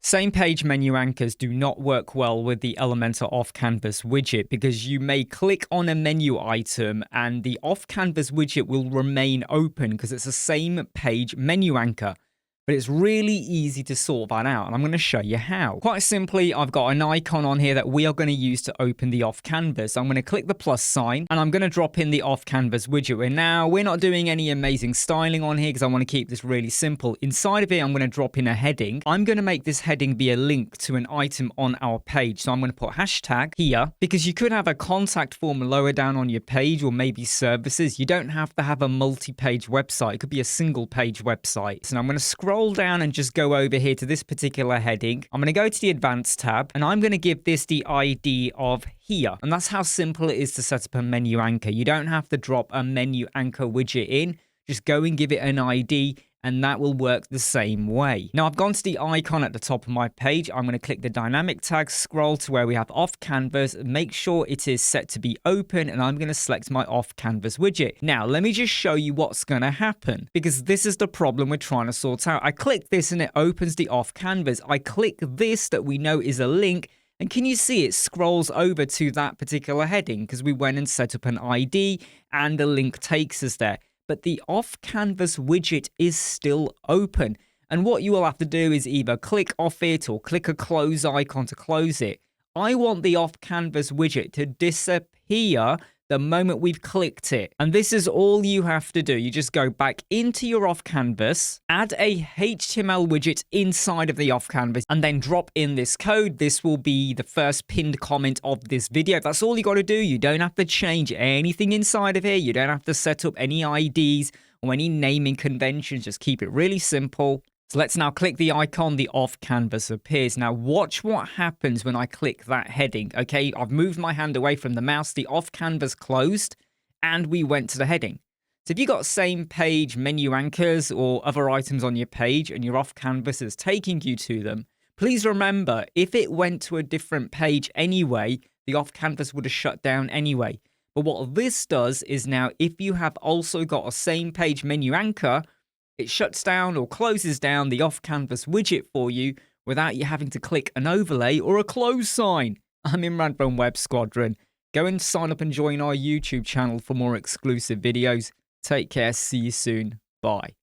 Same page menu anchors do not work well with the Elementor off-canvas widget because you may click on a menu item and the off-canvas widget will remain open because it's the same page menu anchor. But it's really easy to sort that out, and I'm going to show you how. Quite simply, I've got an icon on here that we are going to use to open the off-canvas. I'm going to click the plus sign, and I'm going to drop in the off-canvas widget. And now, we're not doing any amazing styling on here because I want to keep this really simple. Inside of it, I'm going to drop in a heading. I'm going to make this heading be a link to an item on our page. So I'm going to put hashtag here, because you could have a contact form lower down on your page, or maybe services. You don't have to have a multi-page website. It could be a single-page website. So I'm going to scroll down and just go over here to this particular heading. I'm going to go to the advanced tab and I'm going to give this the ID of here. And that's how simple it is to set up a menu anchor. You don't have to drop a menu anchor widget in. Just go and give it an ID and that will work the same way. Now I've gone to the icon at the top of my page. I'm going to click the dynamic tag, scroll to where we have off canvas, make sure it is set to be open, and I'm going to select my off canvas widget. Now let me just show you what's going to happen, because this is the problem we're trying to sort out. I click this and it opens the off canvas. I click this that we know is a link, and can you see it scrolls over to that particular heading because we went and set up an ID and the link takes us there. But the off-canvas widget is still open. And what you will have to do is either click off it or click a close icon to close it. I want the off-canvas widget to disappear the moment we've clicked it. And this is all you have to do. You just go back into your off-canvas, add a HTML widget inside of the off-canvas, and then drop in this code. This will be the first pinned comment of this video. That's all you got to do. You don't have to change anything inside of here. You don't have to set up any IDs or any naming conventions. Just keep it really simple. So let's now click the icon, the off canvas appears. Now watch what happens when I click that heading. Okay, I've moved my hand away from the mouse, the off canvas closed, and we went to the heading. So if you've got same page menu anchors or other items on your page and your off canvas is taking you to them, please remember, if it went to a different page anyway, the off canvas would have shut down anyway. But what this does is now, if you have also got a same page menu anchor, it shuts down or closes down the off-canvas widget for you without you having to click an overlay or a close sign. I'm Imran from Web Squadron. Go and sign up and join our YouTube channel for more exclusive videos. Take care. See you soon. Bye.